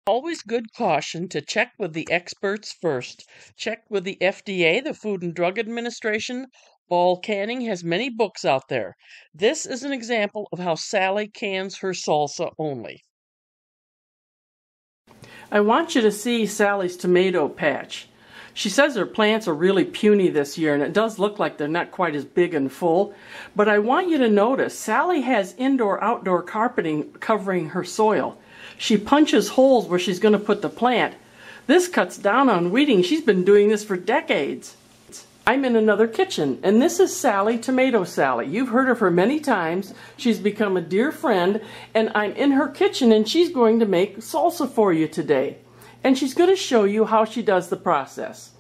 Always good caution to check with the experts first. Check with the FDA, the Food and Drug Administration. Ball Canning has many books out there. This is an example of how Sally cans her salsa only. I want you to see Sally's tomato patch. She says her plants are really puny this year, and it does look like they're not quite as big and full. But I want you to notice Sally has indoor-outdoor carpeting covering her soil. She punches holes where she's going to put the plant. This cuts down on weeding. She's been doing this for decades. I'm in another kitchen, and this is Sally, Tomato Sally. You've heard of her many times. She's become a dear friend, and I'm in her kitchen, and she's going to make salsa for you today. And she's going to show you how she does the process.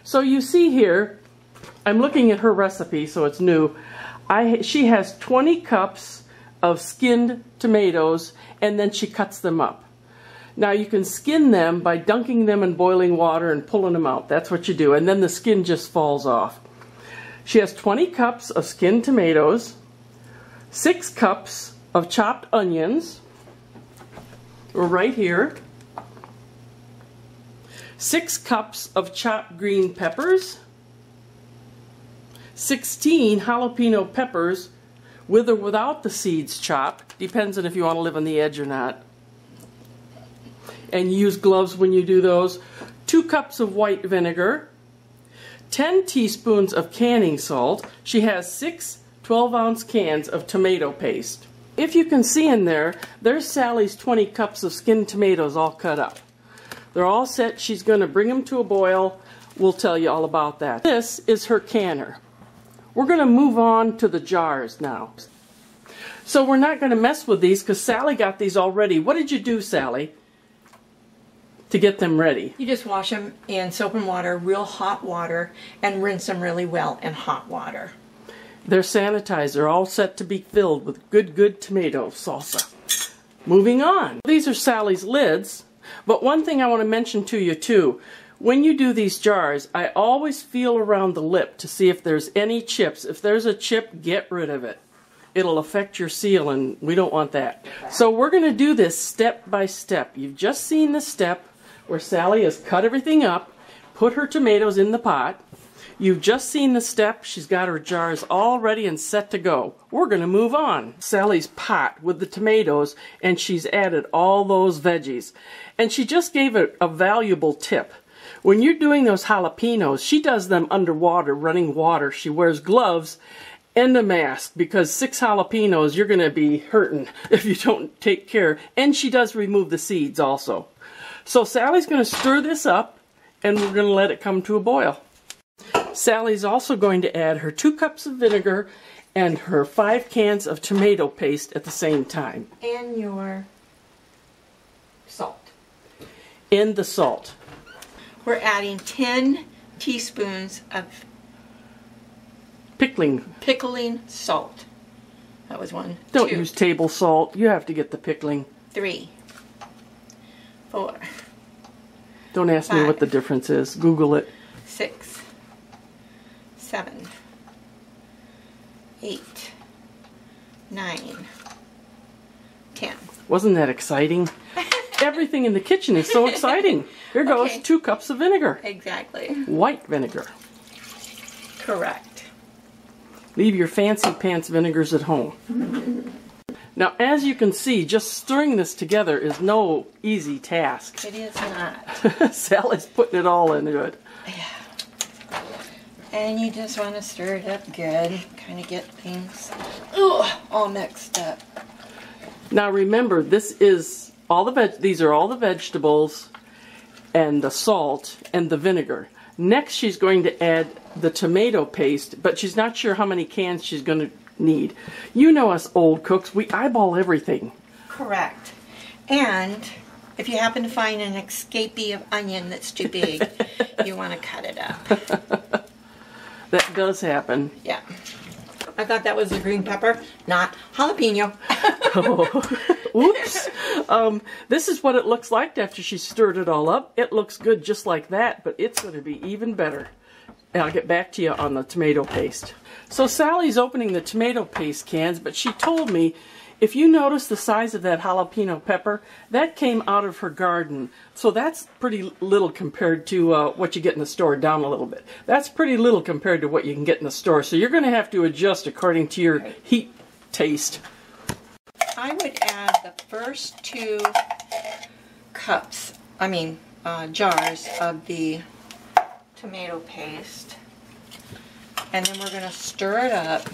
So you see here, I'm looking at her recipe, so it's new. She has 20 cups of skinned tomatoes, and then she cuts them up. Now you can skin them by dunking them in boiling water and pulling them out. That's what you do, and then the skin just falls off. She has 20 cups of skinned tomatoes, 6 cups of chopped onions, right here, 6 cups of chopped green peppers, 16 jalapeno peppers, with or without the seeds chopped. Depends on if you want to live on the edge or not. And use gloves when you do those. 2 cups of white vinegar, 10 teaspoons of canning salt. She has 6 12-ounce cans of tomato paste. If you can see in there, there's Sally's 20 cups of skinned tomatoes all cut up. They're all set. She's going to bring them to a boil. We'll tell you all about that. This is her canner. We're going to move on to the jars now. So we're not going to mess with these because Sally got these already. What did you do, Sally, to get them ready? You just wash them in soap and water, real hot water, and rinse them really well in hot water. They're sanitized. They're all set to be filled with good tomato salsa. Moving on. These are Sally's lids. But one thing I want to mention to you too, when you do these jars, I always feel around the lip to see if there's any chips. If there's a chip, get rid of it. It'll affect your seal, and we don't want that. So we're going to do this step by step. You've just seen the step where Sally has cut everything up, put her tomatoes in the pot. You've just seen the step. She's got her jars all ready and set to go. We're going to move on. Sally's pot with the tomatoes, and she's added all those veggies. And she just gave a valuable tip. When you're doing those jalapenos, she does them underwater, running water. She wears gloves and a mask because 6 jalapenos, you're going to be hurting if you don't take care. And she does remove the seeds also. So Sally's going to stir this up, and we're going to let it come to a boil. Sally's also going to add her 2 cups of vinegar and her 5 cans of tomato paste at the same time. And your salt. And the salt. We're adding 10 teaspoons of pickling salt. That was 1, Don't 2. use table salt. You have to get the pickling. 3, 4. Don't ask 5, me what the difference is. Google it. 6, 7, 8, 9, 10. Wasn't that exciting? Everything in the kitchen is so exciting. Here goes 2 cups of vinegar. Exactly. White vinegar. Correct. Leave your fancy pants vinegars at home. Now, as you can see, just stirring this together is no easy task. It is not. Sally's putting it all into it. Yeah. And you just want to stir it up good. Kind of get things all mixed up. Now remember, this is all these are all the vegetables and the salt and the vinegar. Next, she's going to add the tomato paste, but she's not sure how many cans she's going to need. You know us old cooks, we eyeball everything. Correct. And if you happen to find an escapee of onion that's too big, you want to cut it up. That does happen. Yeah. I thought that was a green pepper, not jalapeno. Oops. This is what it looks like after she stirred it all up. It looks good just like that, but it's going to be even better. And I'll get back to you on the tomato paste. So Sally's opening the tomato paste cans, but she told me If you notice the size of that jalapeno pepper, that came out of her garden. So that's pretty little compared to what you get in the store. Down a little bit. That's pretty little compared to what you can get in the store. So you're going to have to adjust according to your heat taste. I would add the first 2 cups, jars of the tomato paste. And then we're going to stir it up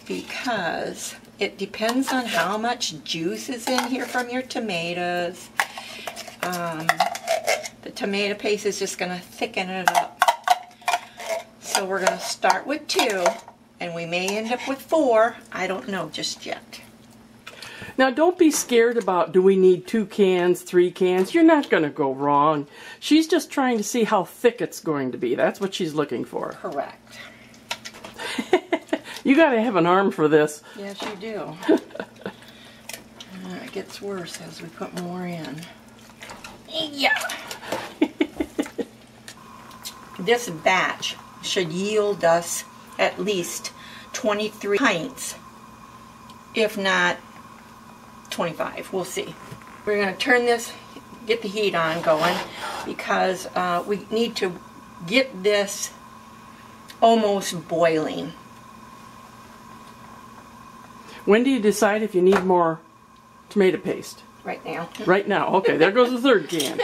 because it depends on how much juice is in here from your tomatoes. The tomato paste is just going to thicken it up. So we're going to start with 2, and we may end up with 4. I don't know just yet. Now don't be scared about, do we need 2 cans, 3 cans? You're not going to go wrong. She's just trying to see how thick it's going to be. That's what she's looking for. Correct. You got to have an arm for this. Yes, you do. It gets worse as we put more in. Yeah. This batch should yield us at least 23 pints, if not 25. We'll see. We're going to turn this, get the heat on going, because we need to get this almost boiling. When do you decide if you need more tomato paste? Right now. Right now. Okay, there goes the 3rd can.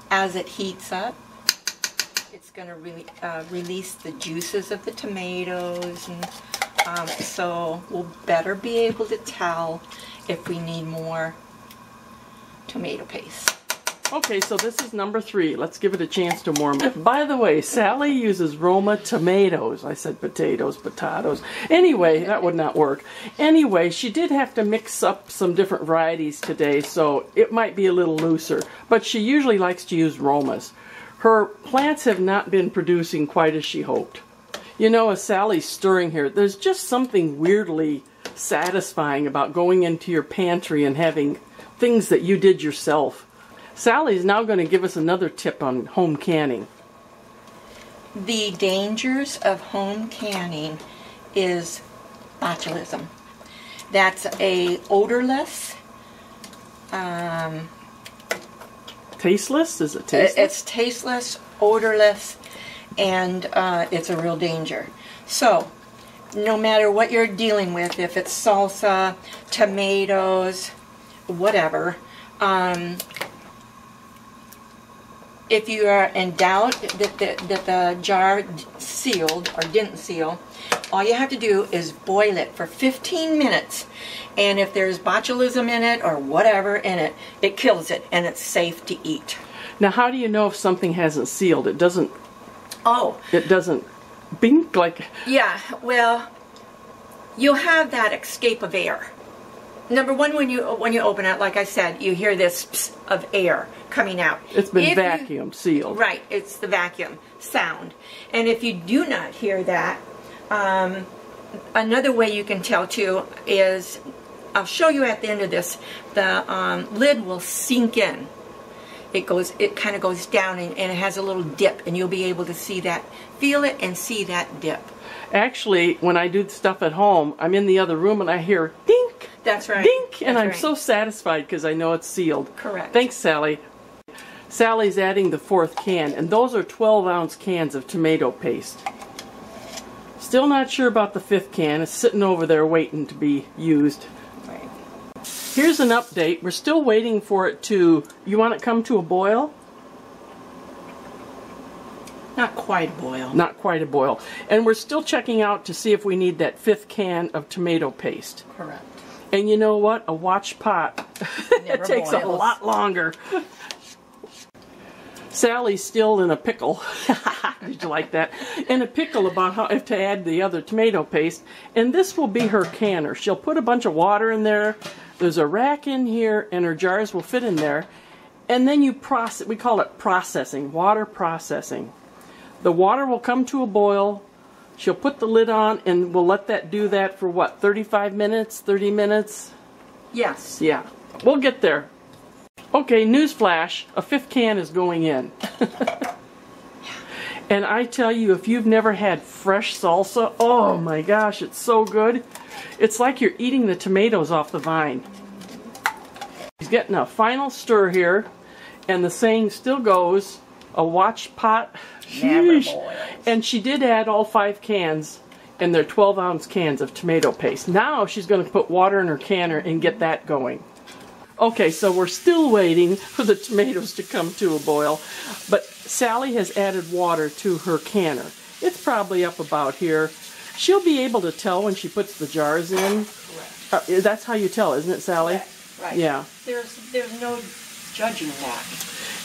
As it heats up, it's going to really release the juices of the tomatoes, and so we'll better be able to tell if we need more tomato paste. Okay, so this is number 3. Let's give it a chance to warm up. By the way, Sally uses Roma tomatoes. I said potatoes. Anyway, that would not work. Anyway, she did have to mix up some different varieties today, so it might be a little looser. But she usually likes to use Romas. Her plants have not been producing quite as she hoped. You know, as Sally's stirring here, there's just something weirdly satisfying about going into your pantry and having things that you did yourself. Sally's now going to give us another tip on home canning. The dangers of home canning is botulism. That's a odorless. Tasteless? Is it tasteless? It's tasteless, odorless, and it's a real danger. So, no matter what you're dealing with, if it's salsa, tomatoes, whatever, if you are in doubt that the jar sealed or didn't seal, all you have to do is boil it for 15 minutes. And if there's botulism in it or whatever in it, it kills it and it's safe to eat. Now, how do you know if something hasn't sealed? It doesn't. Oh. It doesn't bink like. Yeah, well, you'll have that escape of air. Number one, when you open it, like I said, you hear this pss of air coming out. It's been vacuumed, sealed. Right, it's the vacuum sound. And if you do not hear that, another way you can tell too is, I'll show you at the end of this, the lid will sink in. It kind of goes down and it has a little dip, and you'll be able to see that, feel it and see that dip. Actually, when I do stuff at home, I'm in the other room and I hear dink. That's right. Dink, and That's I'm right. so satisfied because I know it's sealed. Correct. Thanks, Sally. Sally's adding the 4th can, and those are 12-ounce cans of tomato paste. Still not sure about the 5th can. It's sitting over there waiting to be used. Right. Here's an update. We're still waiting for it to, you want it to come to a boil? Not quite a boil. Not quite a boil. And we're still checking out to see if we need that 5th can of tomato paste. Correct. And you know what? A watch pot it takes boils. a lot longer. Sally's still in a pickle. Did you like that? In a pickle about how if to add the other tomato paste. And this will be her canner. She'll put a bunch of water in there. There's a rack in here, and her jars will fit in there. And then you process. We call it processing, water processing. The water will come to a boil. She'll put the lid on, and we'll let that do that for what, 35 minutes, 30 minutes? Yes. Yeah, we'll get there. Okay, newsflash, a 5th can is going in. And I tell you, if you've never had fresh salsa, oh my gosh, it's so good. It's like you're eating the tomatoes off the vine. She's getting a final stir here, and the saying still goes, a watch pot never boils. And she did add all 5 cans, and they're 12-ounce cans of tomato paste. Now she's going to put water in her canner and get that going. Okay, so we're still waiting for the tomatoes to come to a boil, but Sally has added water to her canner. It's probably up about here. She'll be able to tell when she puts the jars in. Correct. That's how you tell, isn't it, Sally? Right. Yeah. There's no judging that.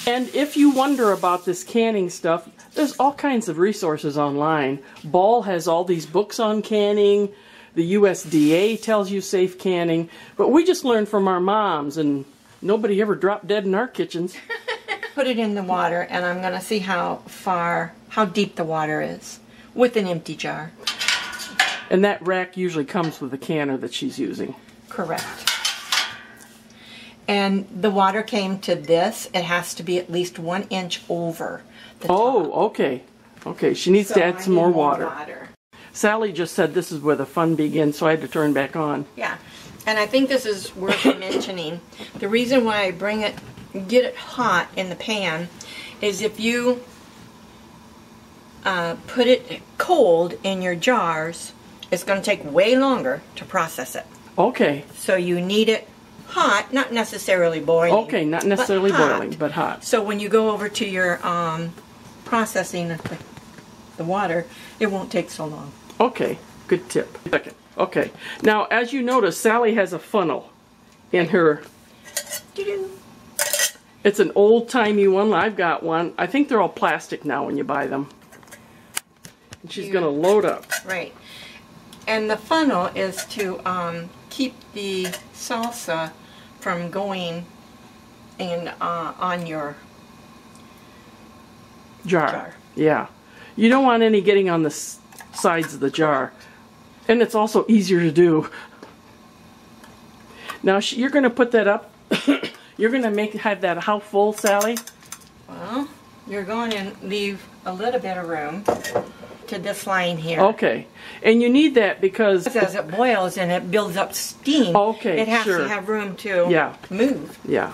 And if you wonder about this canning stuff, there's all kinds of resources online. Ball has all these books on canning. The USDA tells you safe canning. But we just learned from our moms, and nobody ever dropped dead in our kitchens. Put it in the water, and I'm going to see how deep the water is with an empty jar. And that rack usually comes with the canner that she's using. Correct. And the water came to this. It has to be at least 1 inch over the top. Oh, okay. Okay, she needs to add some more water. Sally just said this is where the fun begins, so I had to turn back on. Yeah, and I think this is worth mentioning. The reason why I get it hot in the pan, is if you put it cold in your jars, it's going to take way longer to process it. Okay. So you need it hot, not necessarily boiling. Okay, not necessarily boiling, but hot. So when you go over to your processing the water, it won't take so long. Okay, good tip. Second. Okay, now as you notice, Sally has a funnel in her. It's an old-timey one. I've got one. I think they're all plastic now when you buy them. And she's going to load up. Right. And the funnel is to keep the salsa from going in on your jar. Yeah. You don't want any getting on the sides of the jar. And it's also easier to do. Now you're going to put that up. You're going to have that how full, Sally? Well, you're going to leave a little bit of room to this line here. Okay. And you need that because as it boils and it builds up steam, okay, it has to have room to move. Yeah.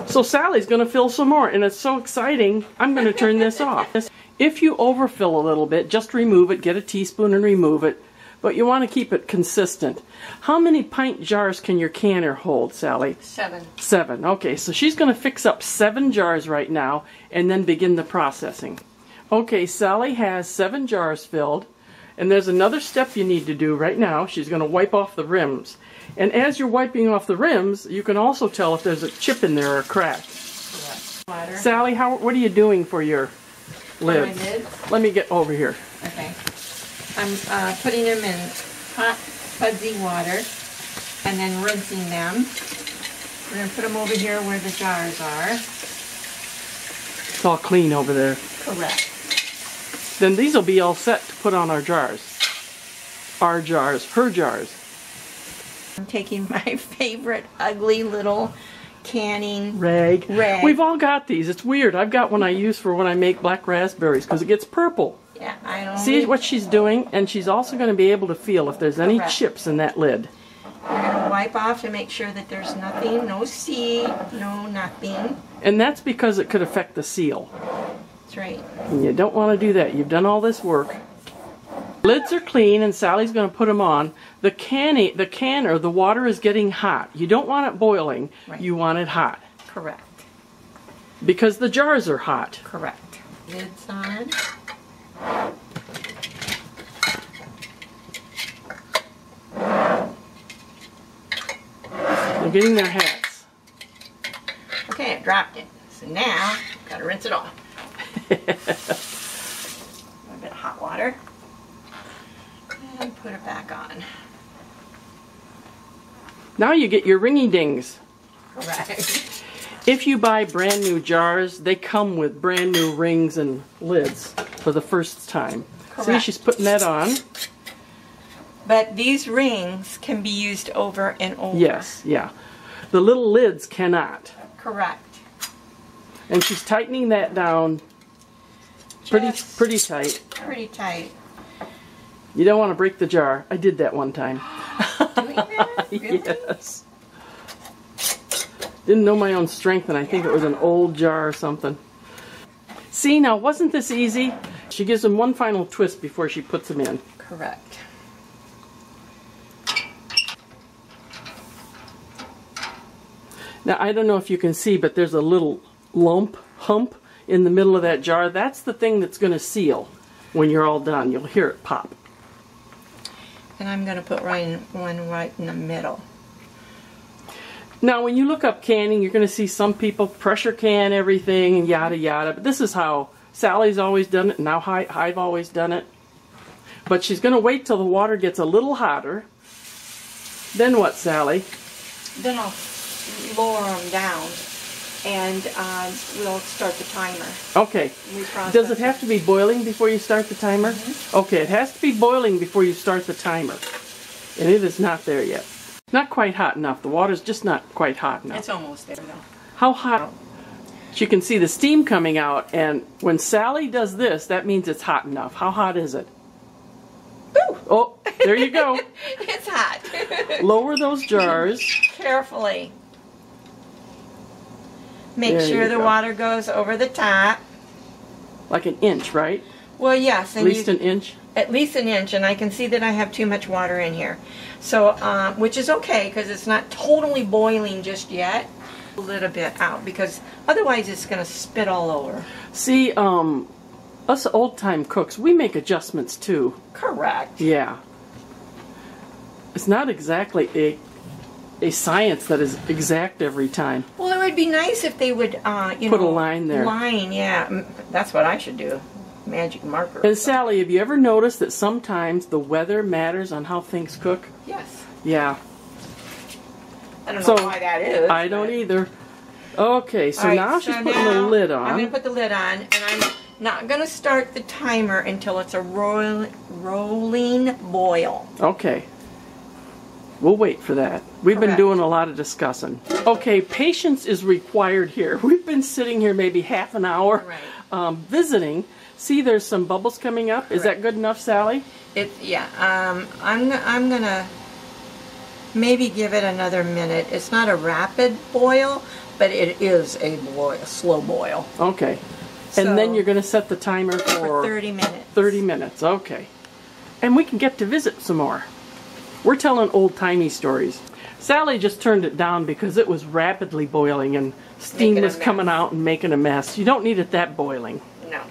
So Sally's going to fill some more, and it's so exciting, I'm going to turn this off. If you overfill a little bit, just remove it, get a teaspoon and remove it, but you want to keep it consistent. How many pint jars can your canner hold, Sally? 7. 7. Okay, so she's going to fix up 7 jars right now and then begin the processing. Okay, Sally has 7 jars filled, and there's another step you need to do right now. She's going to wipe off the rims. And as you're wiping off the rims, you can also tell if there's a chip in there or a crack. Water. Sally, what are you doing for your lids? For my lids? Let me get over here. Okay. I'm putting them in hot, fuzzy water and then rinsing them. We're going to put them over here where the jars are. It's all clean over there. Correct. Then these will be all set to put on our jars. Our jars, her jars. I'm taking my favorite ugly little canning rag. We've all got these. It's weird. I've got one I use for when I make black raspberries because it gets purple. Yeah, I don't see what she's doing, and she's also going to be able to feel if there's any chips in that lid. We're going to wipe off to make sure that there's nothing, no seed, no nothing. And that's because it could affect the seal. That's right. And you don't want to do that. You've done all this work. Lids are clean, and Sally's going to put them on. The canner, the water is getting hot. You don't want it boiling. Right. You want it hot. Correct. Because the jars are hot. Correct. Lids on. They're getting their hats. Okay, I dropped it. So now, got to rinse it off. A little bit of hot water. And put it back on. Now you get your ringy dings. Correct. If you buy brand new jars, they come with brand new rings and lids for the first time. Correct. See, she's putting that on. But these rings can be used over and over. Yes, yeah. The little lids cannot. Correct. And she's tightening that down pretty tight. Pretty tight. You don't want to break the jar. I did that one time. Really? Yes. Didn't know my own strength, and I think it was an old jar or something. See, now wasn't this easy? She gives them one final twist before she puts them in. Correct. Now, I don't know if you can see, but there's a little hump in the middle of that jar. That's the thing that's going to seal when you're all done. You'll hear it pop. And I'm going to put one right in the middle. Now, when you look up canning, you're going to see some people pressure can everything and yada yada. But this is how Sally's always done it, and now I've always done it. But she's going to wait till the water gets a little hotter. Then what, Sally? Then I'll lower them down, and we'll start the timer. Okay. Does it have to be boiling before you start the timer? Mm-hmm. Okay, it has to be boiling before you start the timer. And it is not there yet. Not quite hot enough. The water's just not quite hot enough. It's almost there, though. How hot? You can see the steam coming out, and when Sally does this, that means it's hot enough. How hot is it? Ooh. Oh, there you go. It's hot. Lower those jars. Carefully. Make There sure you the go. water goes over the top. Like an inch, right? Well, yes. At least an inch? At least an inch, and I can see that I have too much water in here. So, which is okay, because it's not totally boiling just yet. A little bit out, because otherwise it's going to spit all over. See, us old-time cooks, we make adjustments too. Correct. Yeah. It's not exactly a science that is exact every time. Well, it would be nice if they would, Put a line there. Line, yeah. That's what I should do. Magic marker. And Sally, have you ever noticed that sometimes the weather matters on how things cook? Yes. Yeah. I don't know why that is. I don't either. Okay, so All right, now she's putting the lid on. I'm going to put the lid on, and I'm not going to start the timer until it's a rolling boil. Okay. We'll wait for that. We've been Correct. doing a lot of discussing. Okay, patience is required here. We've been sitting here maybe half an hour visiting. See, there's some bubbles coming up. Correct. Is that good enough, Sally? Yeah. I'm going to maybe give it another minute. It's not a rapid boil, but it is a slow boil. Okay. So, and then you're going to set the timer for 30 minutes. 30 minutes, okay. And we can get to visit some more. We're telling old-timey stories. Sally just turned it down because it was rapidly boiling and steam was coming out and making a mess. You don't need it that boiling. No.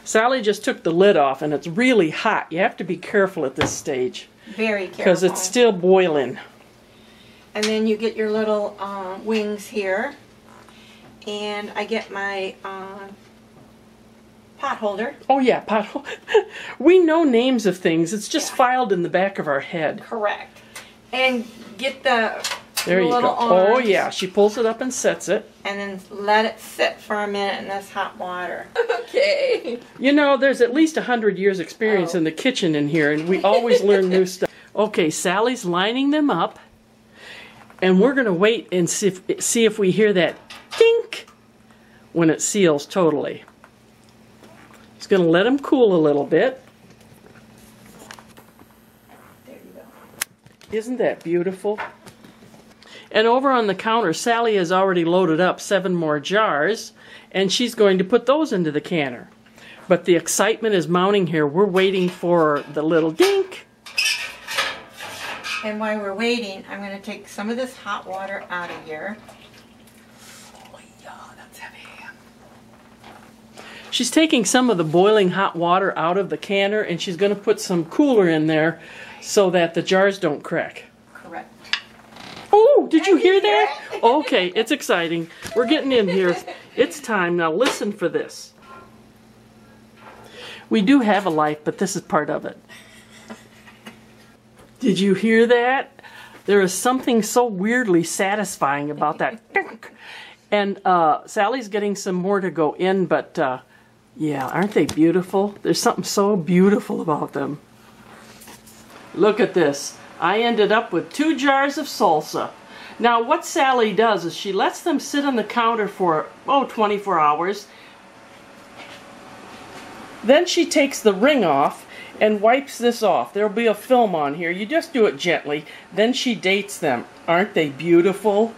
Sally just took the lid off, and it's really hot. You have to be careful at this stage. Very careful. Because it's still boiling. And then you get your little wings here. And I get my pot holder. Oh yeah, pot holder. We know names of things. It's just filed in the back of our head. Correct. And get the There you little go. arms. Oh yeah, she pulls it up and sets it. And then let it sit for a minute in this hot water. Okay. You know, there's at least 100 years experience in the kitchen in here, and we always learn new stuff. Okay, Sally's lining them up, and we're going to wait and see if we hear that dink when it seals totally. Just going to let them cool a little bit. There you go. Isn't that beautiful? And over on the counter, Sally has already loaded up 7 more jars, and she's going to put those into the canner. But the excitement is mounting here. We're waiting for the little dink. And while we're waiting, I'm going to take some of this hot water out of here. Oh yeah, that's heavy. She's taking some of the boiling hot water out of the canner, and she's going to put some cooler in there so that the jars don't crack. Correct. Oh, did you hear that? Okay, it's exciting. We're getting in here. It's time. Now listen for this. We do have a life, but this is part of it. Did you hear that? There is something so weirdly satisfying about that. And Sally's getting some more to go in, but yeah, aren't they beautiful? There's something so beautiful about them. Look at this. I ended up with 2 jars of salsa. Now what Sally does is she lets them sit on the counter for, 24 hours. Then she takes the ring off and wipes this off. There'll be a film on here. You just do it gently. Then she dates them. Aren't they beautiful?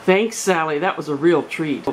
Thanks, Sally. That was a real treat.